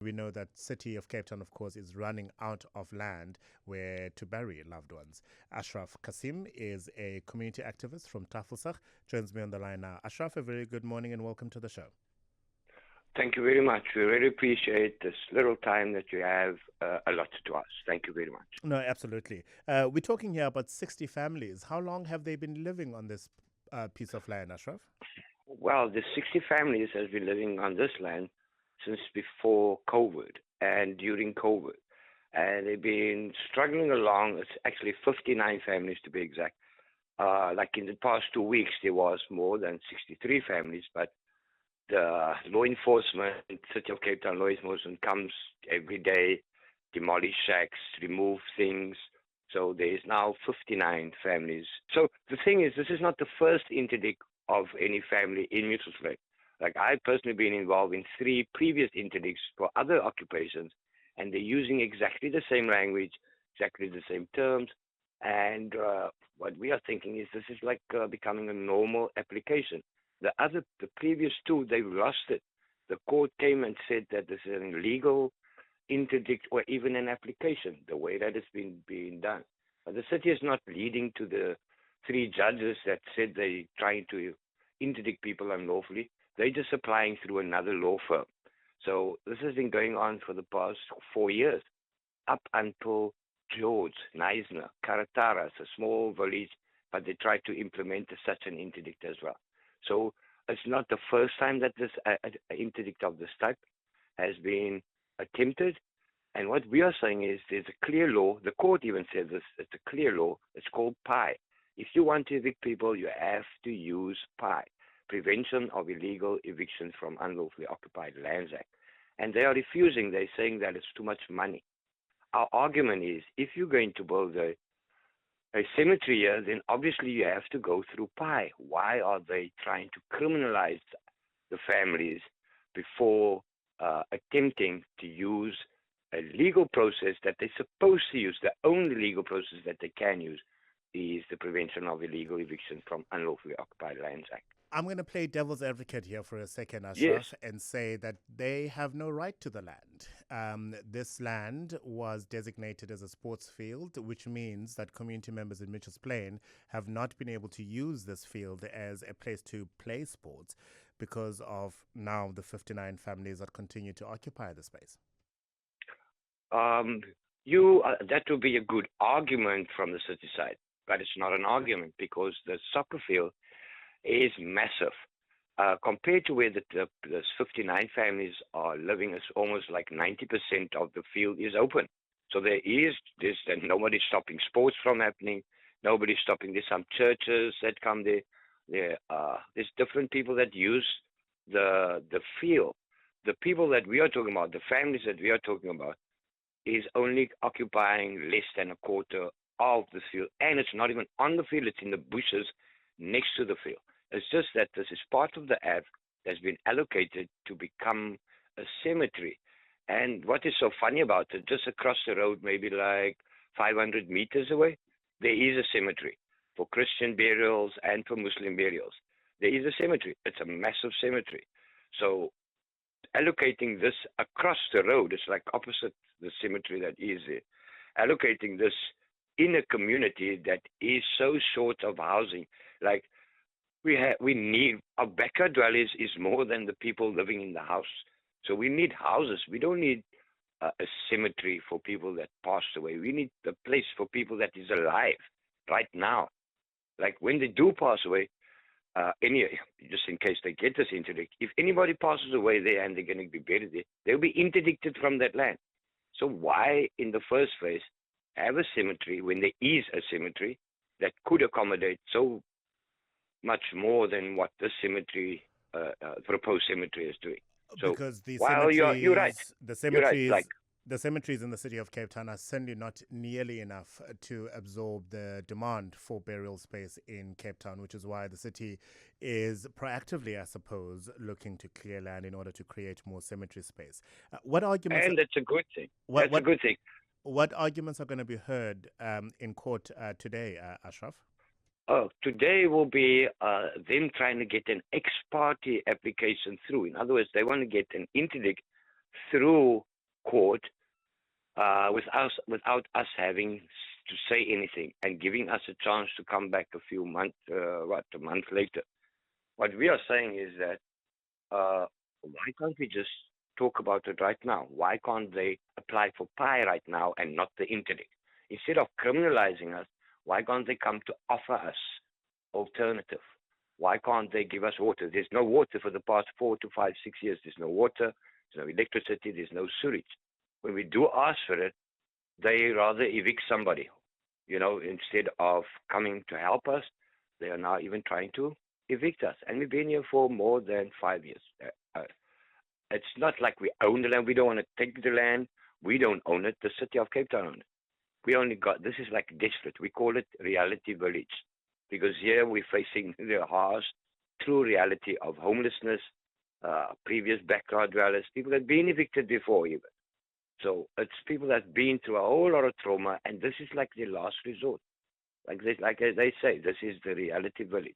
We know that city of Cape Town, of course, is running out of land where to bury loved ones. Ashraf Cassiem is a community activist from Tafelberg, joins me on the line now. Ashraf, a very good morning and welcome to the show. Thank you very much. We really appreciate this little time that you have allotted to us. Thank you very much. No, absolutely. We're talking here about 60 families. How long have they been living on this piece of land, Ashraf? Well, the 60 families has been living on this land since before COVID and during COVID. And they've been struggling along. It's actually 59 families to be exact. Like in the past 2 weeks, there was more than 63 families, but the law enforcement, City of Cape Town law enforcement comes every day, demolish shacks, remove things. So there is now 59 families. So the thing is, this is not the first interdict of any family in Mitchells Plain. Like I've personally been involved in 3 previous interdicts for other occupations, and they're using exactly the same language, exactly the same terms. And what we are thinking is this is like becoming a normal application. The previous 2, they lost it. The court came and said that this is an illegal interdict or even an application, the way that it's been being done. But the city is not leading to the 3 judges that said they're trying to interdict people unlawfully. They're just applying through another law firm. So this has been going on for the past 4 years, up until George, Neisner, Karatara, it's a small village, but they tried to implement such an interdict as well. So it's not the first time that this interdict of this type has been attempted. And what we are saying is there's a clear law. The court even says this. It's a clear law. It's called PI. If you want to evict people, you have to use PI, Prevention of Illegal Evictions from Unlawfully Occupied Lands Act. And they are refusing. They're saying that it's too much money. Our argument is if you're going to build a cemetery here, then obviously you have to go through PI. Why are they trying to criminalize the families before attempting to use a legal process that they're supposed to use? The only legal process that they can use is the Prevention of Illegal Eviction from Unlawfully Occupied Lands Act. I'm going to play devil's advocate here for a second, Ashraf, Yes. and say that they have no right to the land. This land was designated as a sports field, which means that community members in Mitchells Plain have not been able to use this field as a place to play sports because of now the 59 families that continue to occupy the space. That would be a good argument from the city side, but it's not an argument because the soccer field is massive. Compared to where the 59 families are living, it's almost like 90% of the field is open. So there's nobody's stopping sports from happening. Nobody's stopping. There's some churches that come there. There's different people that use the field. The people that we are talking about, the families that we are talking about, is only occupying less than a quarter of the field. And it's not even on the field. It's in the bushes next to the field. It's just that this is part of the act that's been allocated to become a cemetery. And what is so funny about it, just across the road, maybe like 500 meters away, there is a cemetery for Christian burials and for Muslim burials. There is a cemetery. It's a massive cemetery. So allocating this across the road, it's like opposite the cemetery that is there. Allocating this in a community that is so short of housing, like we need our backyard dwellers is more than the people living in the house. So we need houses. We don't need a cemetery for people that passed away. We need the place for people that is alive right now. Like when they do pass away, just in case they get this interdict, if anybody passes away there and they're going to be buried there, they'll be interdicted from that land. So why, in the first place, have a cemetery when there is a cemetery that could accommodate so much more than what this cemetery, proposed cemetery, is doing? So because the while cemeteries, you're right, the you're right. cemeteries, Like the cemeteries in the city of Cape Town are certainly not nearly enough to absorb the demand for burial space in Cape Town, which is why the city is proactively, I suppose, looking to clear land in order to create more cemetery space. What arguments? and that's a good thing. What That's a what good thing. what arguments are going to be heard in court today, Ashraf? Oh, today will be them trying to get an ex parte application through. In other words, they want to get an interdict through court without us having to say anything and giving us a chance to come back a month later. What we are saying is that why can't we just talk about it right now? Why can't they apply for pie right now and not the interdict? Instead of criminalizing us, why can't they come to offer us alternative? Why can't they give us water? There's no water for the past 4 to 5, 6 years. There's no water, there's no electricity, there's no sewage. When we do ask for it, they rather evict somebody. Instead of coming to help us, they are now even trying to evict us. And we've been here for more than 5 years. It's not like we own the land. We don't want to take the land. We don't own it. The city of Cape Town owns it. We only got, this is like desperate. We call it reality village because here we're facing the harsh, true reality of homelessness, previous background dwellers, people that have been evicted before even. So it's people that's been through a whole lot of trauma, and this is like the last resort. Like they say, this is the reality village.